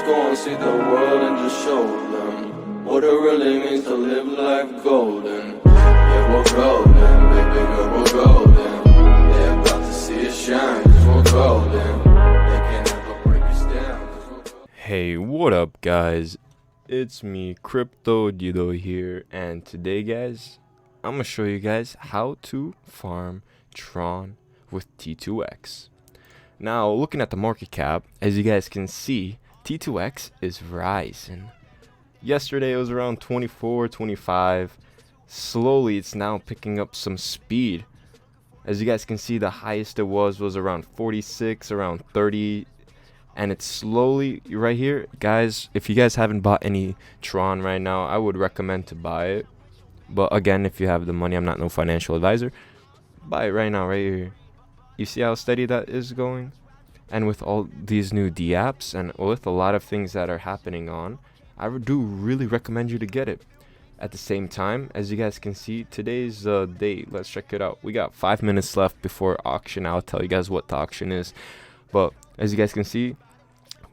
go and see the world and just show them what it really means to live life golden. Yeah, we're golden, baby girl, we're golden. They're about to see us shine, cause we're golden. They can't ever break us down, cause we're golden. Hey, what up guys? It's me, Crypto Dido here, and today guys, I'm gonna show you guys how to farm Tron with t2x. Now, looking at the market cap, as you guys can see, t2x is rising. Yesterday it was around 24, 25. Slowly it's now picking up some speed. As you guys can see, the highest it was around 46, around 30. And it's slowly right here, guys. If you guys haven't bought any Tron right now, I would recommend to buy it. But again, if you have the money, I'm not no financial advisor, buy it right now, right here. You see how steady that is going? And with all these new D apps and with a lot of things that are happening on, I do really recommend you to get it. At the same time, as you guys can see, today's date. Let's check it out. We got 5 minutes left before auction. I'll tell you guys what the auction is. But as you guys can see,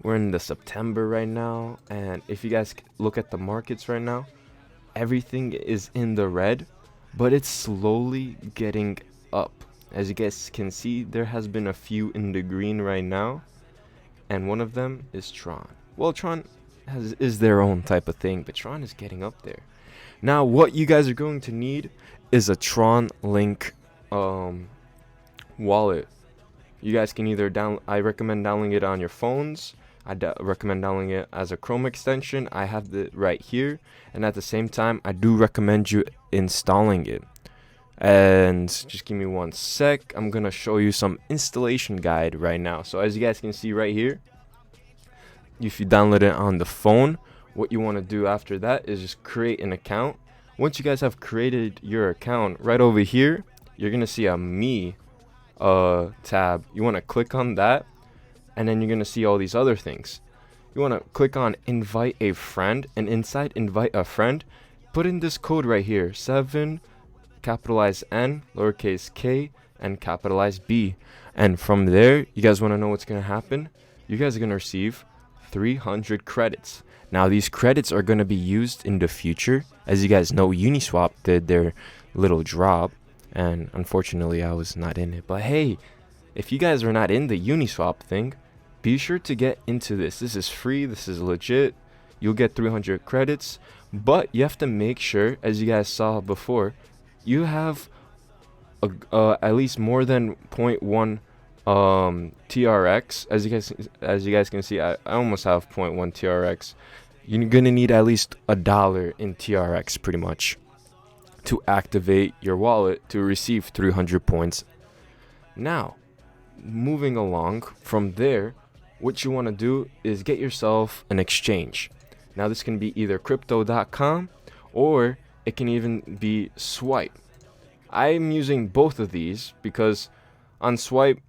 we're in the September right now, and if you guys look at the markets right now, everything is in the red, but it's slowly getting up. As you guys can see, there has been a few in the green right now, and one of them is Tron. Well, Tron is their own type of thing, but Tron is getting up there. Now, what you guys are going to need is a Tron Link wallet. You guys can either I recommend downloading it on your phones. I recommend downloading it as a Chrome extension. I have it right here, and at the same time, I do recommend you installing it. And just give me 1 sec. I'm gonna show you some installation guide right now. So as you guys can see right here, if you download it on the phone, what you want to do after that is just create an account. Once you guys have created your account, right over here, you're gonna see a Me tab. You want to click on that, and then you're gonna see all these other things. You want to click on invite a friend, and inside invite a friend, put in this code right here: 7 capitalized N, lowercase k, and capitalized B. And from there, you guys want to know what's gonna happen? You guys are gonna receive 300 credits. Now these credits are gonna be used in the future. As you guys know, Uniswap did their little drop, and unfortunately I was not in it. But hey, if you guys are not in the Uniswap thing, be sure to get into this. This is free, this is legit. You'll get 300 credits, but you have to make sure, as you guys saw before, you have at least more than 0.1 TRX. As you guys can see, I almost have 0.1 TRX. You're gonna need at least $1 in TRX pretty much to activate your wallet to receive 300 points. Now, moving along from there, what you want to do is get yourself an exchange. Now this can be either crypto.com or it can even be Swipe. I'm using both of these because on Swipe,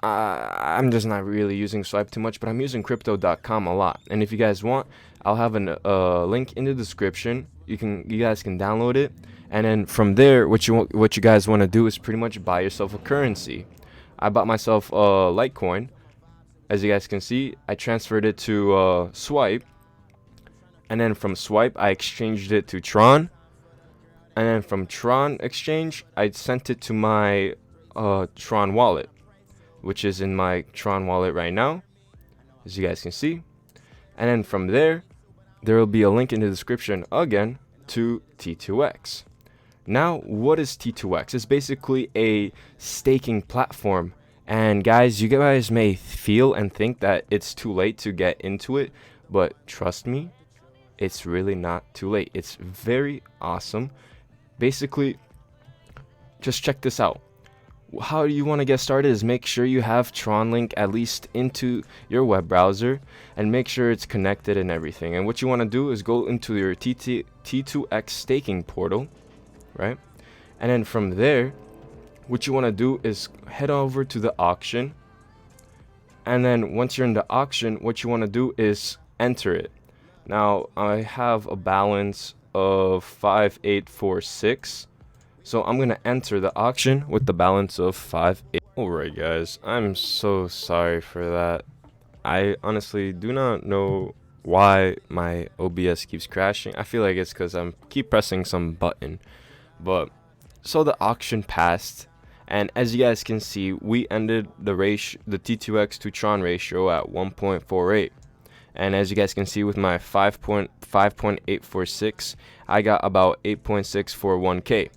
I'm just not really using Swipe too much, but I'm using crypto.com a lot. And if you guys want, I'll have a link in the description. You guys can download it, and then from there, what you guys want to do is pretty much buy yourself a currency. I bought myself a Litecoin. As you guys can see, I transferred it to Swipe, and then from Swipe I exchanged it to Tron, and then from Tron exchange I sent it to my Tron wallet, which is in my Tron wallet right now, as you guys can see. And then from there will be a link in the description again to t2x. Now, what is t2x? It's basically a staking platform. And guys, you guys may feel and think that it's too late to get into it, but trust me, it's really not too late. It's very awesome. Basically, just check this out. How you want to get started is make sure you have Tron Link at least into your web browser and make sure it's connected and everything. And what you want to do is go into your t2x staking portal, right? And then from there, what you want to do is head over to the auction. And then once you're in the auction, what you want to do is enter it. Now, I have a balance of 5846. So I'm going to enter the auction with the balance of 5. Alright guys, I'm so sorry for that. I honestly do not know why my OBS keeps crashing. I feel like it's because I'm keep pressing some button. But so the auction passed, and as you guys can see, we ended the T2x to tron ratio at 1.48. And as you guys can see with my 5.846, I got about 8.641k.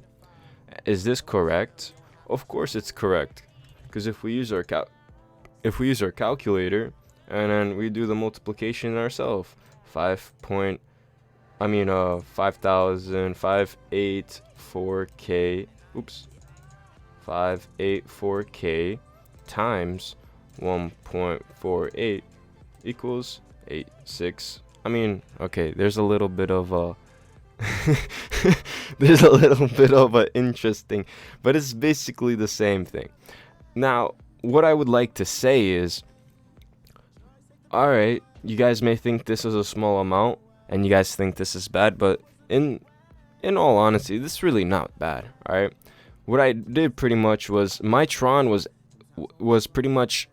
Is this correct? Of course it's correct, because if we use our calculator and then we do the multiplication ourselves, 5,584k, oops, 584k times 1.48 equals 86. Okay, there's a little bit of a there's a little bit of a interesting, but it's basically the same thing. Now, what I would like to say is, alright, you guys may think this is a small amount, and you guys think this is bad, but in all honesty, this is really not bad, alright? What I did pretty much was, my Tron was pretty much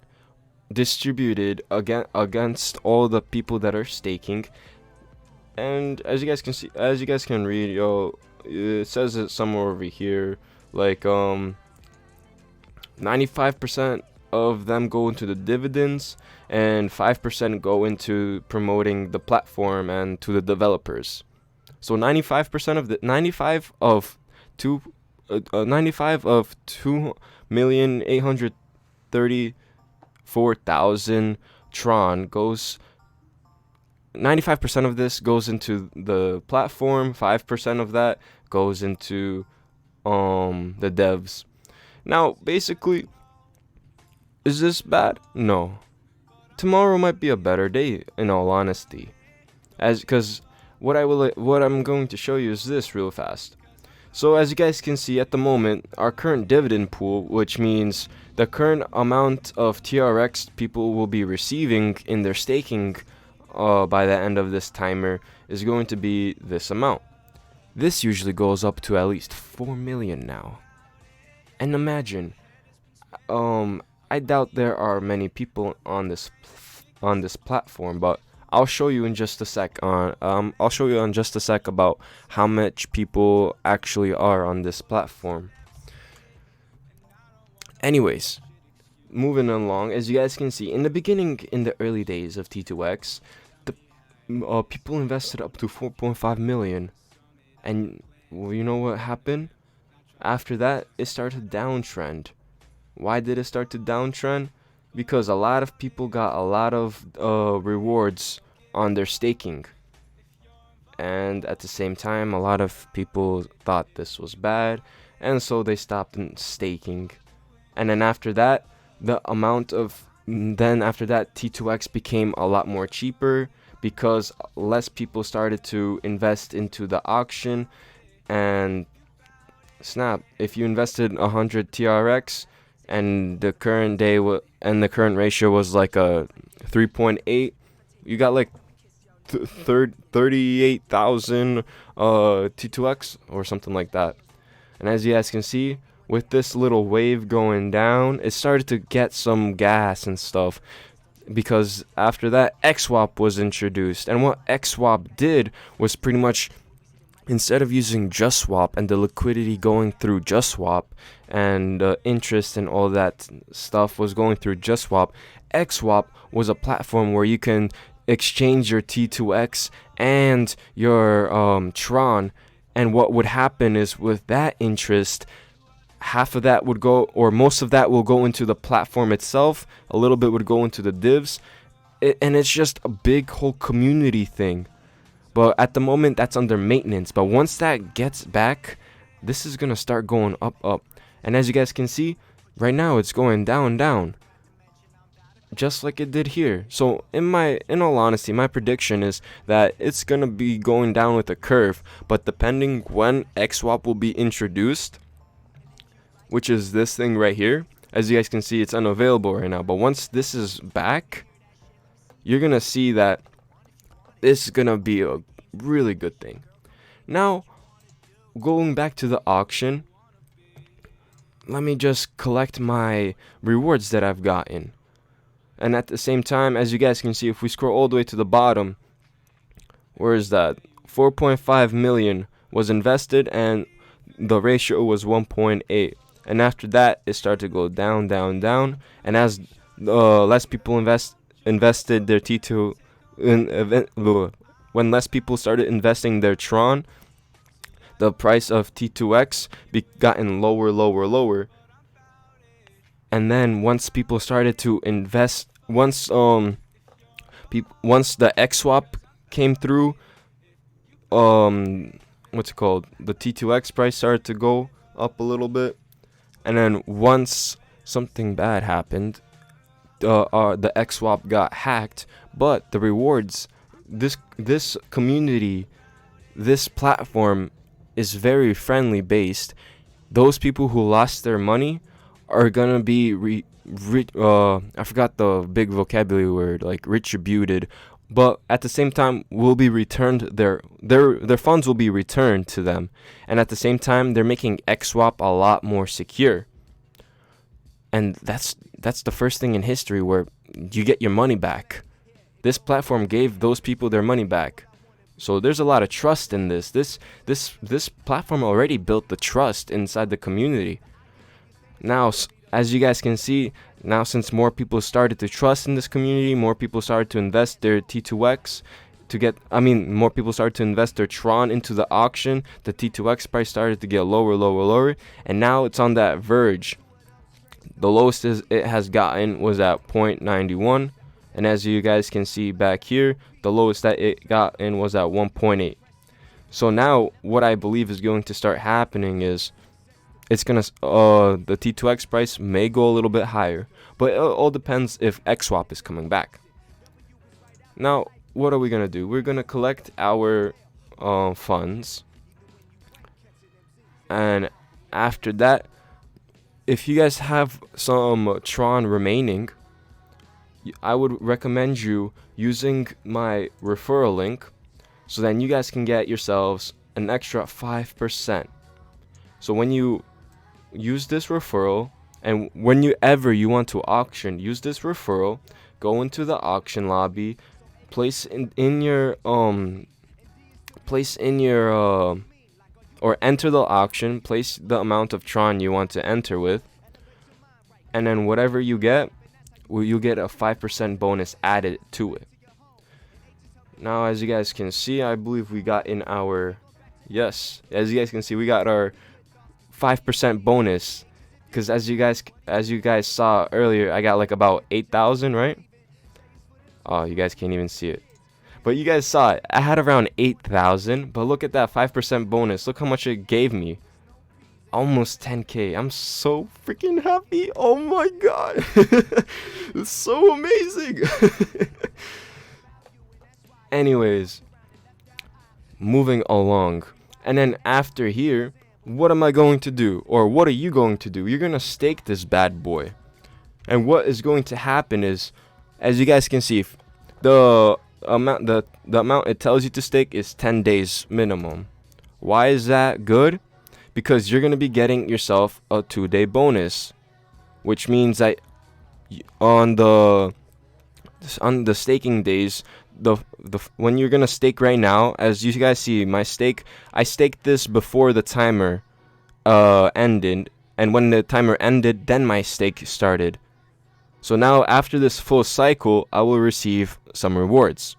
distributed against all the people that are staking, and as you guys can see, as you guys can read, it says it somewhere over here, like 95% of them go into the dividends, and 5% go into promoting the platform and to the developers. So 95% of the 95 of 2,834,000 tron goes. 95% of this goes into the platform. 5% of that goes into the devs. Now, basically, is this bad? No. Tomorrow might be a better day, in all honesty, because what I'm going to show you is this real fast. So as you guys can see at the moment, our current dividend pool, which means the current amount of TRX people will be receiving in their staking by the end of this timer, is going to be this amount. This usually goes up to at least 4 million now. And imagine, I doubt there are many people on this platform, but I'll show you in just a sec. I'll show you in just a sec about how much people actually are on this platform. Anyways, moving along, as you guys can see, in the beginning, in the early days of T2x, the people invested up to 4.5 million, and well, you know what happened? After that, it started to downtrend. Why did it start to downtrend? Because a lot of people got a lot of rewards on their staking, and at the same time, a lot of people thought this was bad, and so they stopped staking. And then after that, T2x became a lot more cheaper because less people started to invest into the auction. And snap, if you invested 100 TRX and the current ratio was like a 3.8, you got like 38,000 T2x or something like that. And as you guys can see, with this little wave going down, it started to get some gas and stuff, because after that, XSwap was introduced. And what XSwap did was pretty much, instead of using JustSwap and the liquidity going through JustSwap and interest and all that stuff was going through JustSwap, XSwap was a platform where you can exchange your T2x and your Tron. And what would happen is, with that interest, half of that would go, or most of that will go into the platform itself, a little bit would go into the divs, and it's just a big whole community thing. But at the moment, that's under maintenance. But once that gets back, this is gonna start going up. And as you guys can see, right now it's going down, just like it did here. So in all honesty, my prediction is that it's gonna be going down with a curve. But depending when XSwap will be introduced, which is this thing right here, as you guys can see, it's unavailable right now. But once this is back, you're gonna see that this is gonna be a really good thing. Now, going back to the auction, let me just collect my rewards that I've gotten. And at the same time, as you guys can see, if we scroll all the way to the bottom, where is that? 4.5 million was invested, and the ratio was 1.8. And after that, it started to go down, down, down. And as less people invested their T2, when less people started investing their Tron, the price of T2x gotten lower, lower, lower. And then once people started to invest, once the X swap came through, what's it called? The T2x price started to go up a little bit. And then once something bad happened, the X swap got hacked. But the rewards, this community, this platform is very friendly based. Those people who lost their money are gonna be I forgot the big vocabulary word, like retributed, but at the same time will be returned, their funds will be returned to them. And at the same time, they're making XSwap a lot more secure. And that's the first thing in history where you get your money back. This platform gave those people their money back. So there's a lot of trust in this. This platform already built the trust inside the community. Now, as you guys can see, now since more people started to trust in this community, more people started to invest their T2x more people started to invest their Tron into the auction. The T2x price started to get lower, lower, lower, and now it's on that verge. The lowest it has gotten was at 0.91, and as you guys can see back here, the lowest that it got in was at 1.8. So now what I believe is going to start happening is it's gonna the T2x price may go a little bit higher, but it all depends if XSwap is coming back. Now, what are we gonna do? We're gonna collect our funds, and after that, if you guys have some Tron remaining, I would recommend you using my referral link, so then you guys can get yourselves an extra 5%. So when you use this referral, and whenever you want to auction, use this referral, go into the auction lobby, place in your or enter the auction, place the amount of Tron you want to enter with, and then whatever you get, you'll get a 5% bonus added to it. Now, as you guys can see, I believe we got in our, yes, as you guys can see, we got our 5% bonus, because as you guys saw earlier, I got like about 8,000, right? Oh, you guys can't even see it, but you guys saw it. I had around 8,000, but look at that 5% bonus. Look how much it gave me. Almost 10k. I'm so freaking happy. Oh my god. It's so amazing. Anyways, moving along. And then after here, what am I going to do? Or what are you going to do? You're going to stake this bad boy. And what is going to happen is, as you guys can see, the amount it tells you to stake is 10 days minimum. Why is that good? Because you're going to be getting yourself a 2-day bonus, which means that on the staking days, when you're going to stake right now, as you guys see, I staked this before the timer ended, and when the timer ended, then my stake started. So now after this full cycle, I will receive some rewards.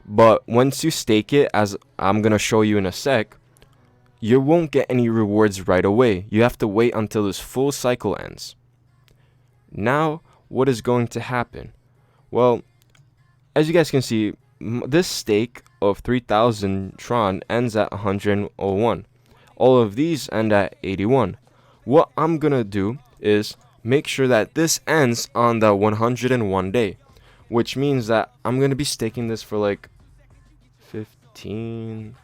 But once you stake it, as I'm going to show you in a sec, you won't get any rewards right away. You have to wait until this full cycle ends. Now, what is going to happen? Well, as you guys can see, this stake of 3,000 Tron ends at 101. All of these end at 81. What I'm going to do is make sure that this ends on the 101 day, which means that I'm going to be staking this for like 15,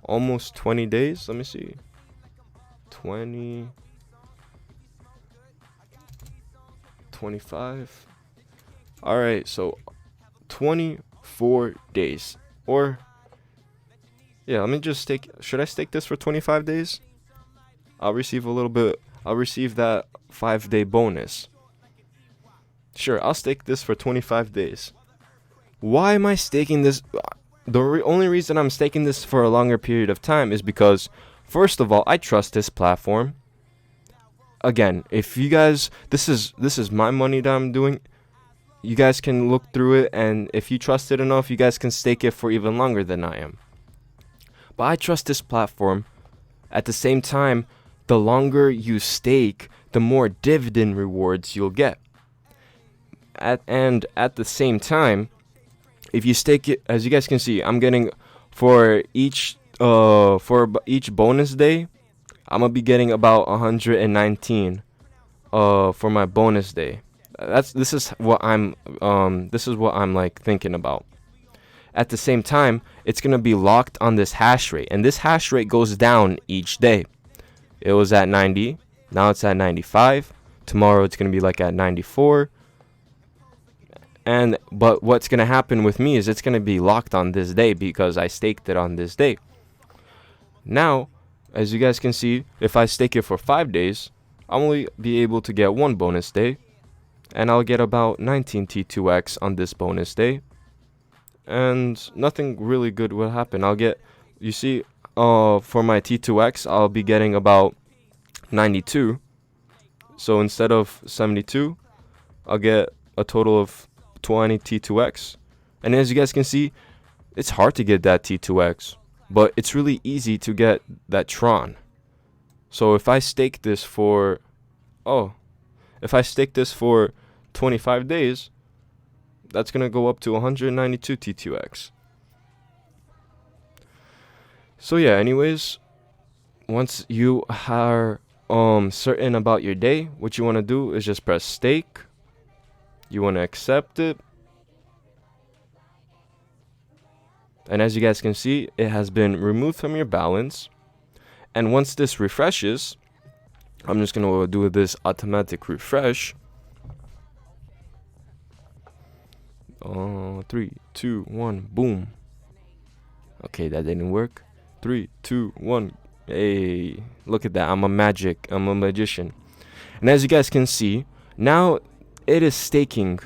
almost 20 days. Let me see. 20, 25. All right, so 24 days. Or yeah, let me just stake. Should I stake this for 25 days? I'll receive a little bit. I'll receive that 5-day bonus. Sure, I'll stake this for 25 days. Why am I staking this? Only reason I'm staking this for a longer period of time is because, first of all, I trust this platform. Again, if you guys, this is my money that I'm doing. You guys can look through it, and if you trust it enough, you guys can stake it for even longer than I am. But I trust this platform. At the same time, the longer you stake, the more dividend rewards you'll get. And at the same time, if you stake it, as you guys can see, I'm getting for each bonus day, I'm gonna be getting about 119 for my bonus day. This is what I'm like thinking about. At the same time, it's gonna be locked on this hash rate, and this hash rate goes down each day. It was at 90, now it's at 95. Tomorrow it's gonna be like at 94. But what's gonna happen with me is it's gonna be locked on this day because I staked it on this day. Now, as you guys can see, if I stake it for 5 days, I'll only be able to get one bonus day, and I'll get about 19 t2x on this bonus day, and nothing really good will happen. I'll get, you see, for my t2x, I'll be getting about 92. So instead of 72, I'll get a total of 20 t2x. And as you guys can see, it's hard to get that t2x, but it's really easy to get that tron. So if I stake this for 25 days, that's gonna go up to 192 t2x. So yeah, anyways, once you are certain about your day, what you want to do is just press stake. You want to accept it, and as you guys can see, it has been removed from your balance. And once this refreshes, I'm just gonna do this automatic refresh. 3, 2, 1, boom. Okay, that didn't work. 3, 2, 1. Hey, look at that. I'm a magician. And as you guys can see, now it is staking,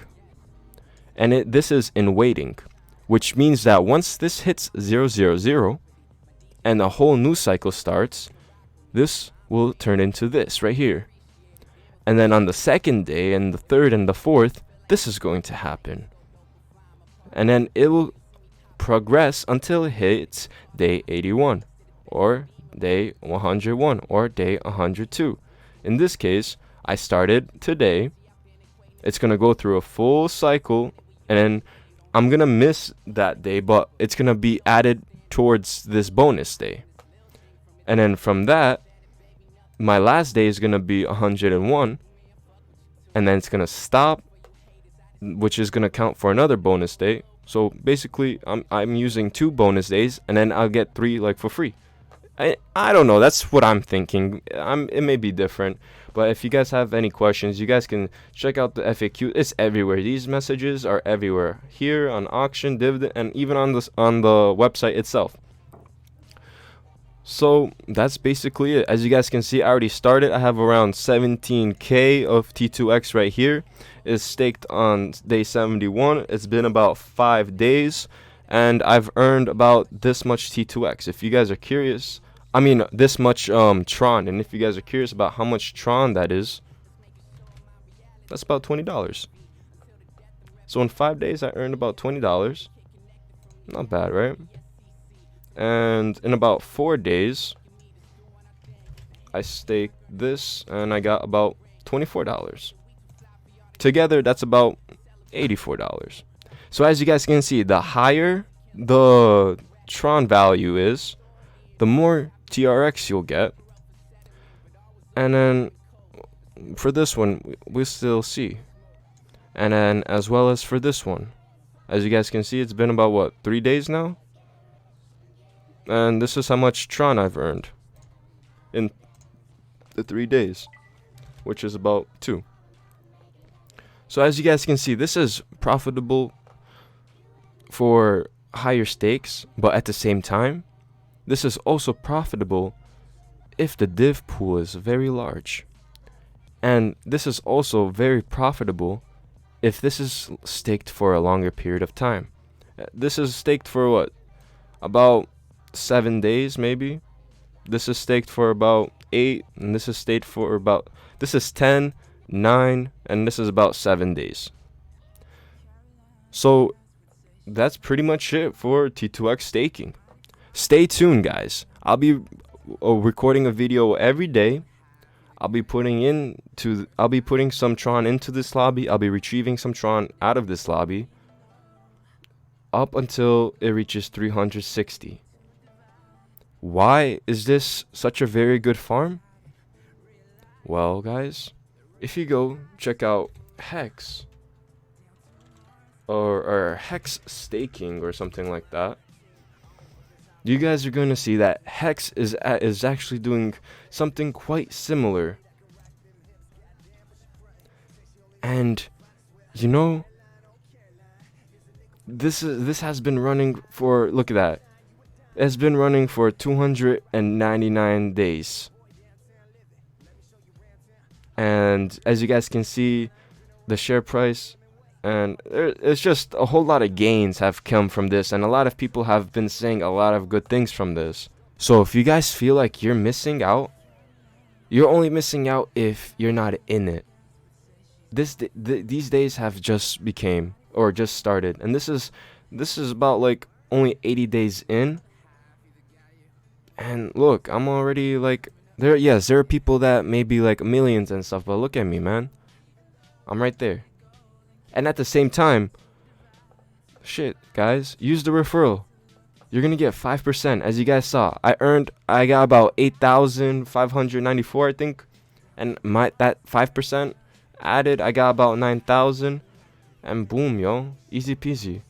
and this is in waiting, which means that once this hits 000 and a whole new cycle starts, this will turn into this right here. And then on the second day and the third and the fourth, this is going to happen. And then it will progress until it hits day 81 or day 101 or day 102. In this case, I started today. It's going to go through a full cycle, and then I'm going to miss that day, but it's going to be added towards this bonus day. And then from that, my last day is going to be 101, and then it's going to stop, which is going to count for another bonus day. So basically, I'm using 2 bonus days, and then I'll get 3 like for free. I don't know. That's what I'm thinking. It may be different, but if you guys have any questions, you guys can check out the FAQ. It's everywhere. These messages are everywhere. Here on auction, dividend, and even on the website itself. So that's basically it. As you guys can see, I already started. I have around 17k of t2x right here. It's staked on day 71. It's been about 5 days, and I've earned about this much t2x. If you guys are curious, this much tron, and if you guys are curious about how much tron that is, that's about $20. So in 5 days, I earned about $20. Not bad, right? And in about 4 days, I staked this, and I got about $24. Together, that's about $84. So as you guys can see, the higher the tron value is, the more TRX you'll get. And then for this one, we'll still see. And then as well as for this one, as you guys can see, it's been about what, 3 days now? And this is how much tron I've earned in the 3 days, which is about 2. So as you guys can see, this is profitable for higher stakes, but at the same time, this is also profitable if the div pool is very large. And this is also very profitable if this is staked for a longer period of time. This is staked for what? About 7 days maybe. This is staked for about 8, and this is staked for about, this is 10, 9, and this is about 7 days. So that's pretty much it for T2x staking. Stay tuned, guys. I'll be recording a video every day. I'll be putting some tron into this lobby. I'll be retrieving some tron out of this lobby up until it reaches 360. Why is this such a very good farm? Well, guys, if you go check out Hex or Hex staking or something like that, you guys are going to see that Hex is actually doing something quite similar. And you know, this has been running for, look at that. It's been running for 299 days. And as you guys can see, the share price, and it's just a whole lot of gains have come from this, and a lot of people have been saying a lot of good things from this. So if you guys feel like you're missing out, you're only missing out if you're not in it. These days have just started, and this is about like only 80 days in. And look, I'm already like, there are people that may be like millions and stuff, but look at me, man. I'm right there. And at the same time, shit, guys, use the referral. You're gonna get 5%, as you guys saw. I got about 8,594, I think, and that 5% added, I got about 9,000, and boom, yo, easy peasy.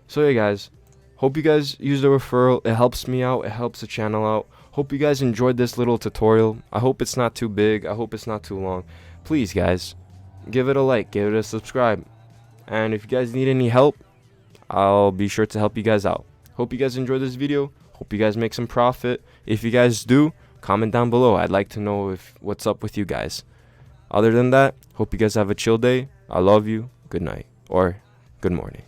So yeah, guys, hope you guys use the referral. It helps me out. It helps the channel out. Hope you guys enjoyed this little tutorial. I hope it's not too big. I hope it's not too long. Please, guys, give it a like, give it a subscribe, and if you guys need any help, I'll be sure to help you guys out. Hope you guys enjoyed this video. Hope you guys make some profit. If you guys do, comment down below. I'd like to know what's up with you guys. Other than that, hope you guys have a chill day. I love you. Good night or good morning.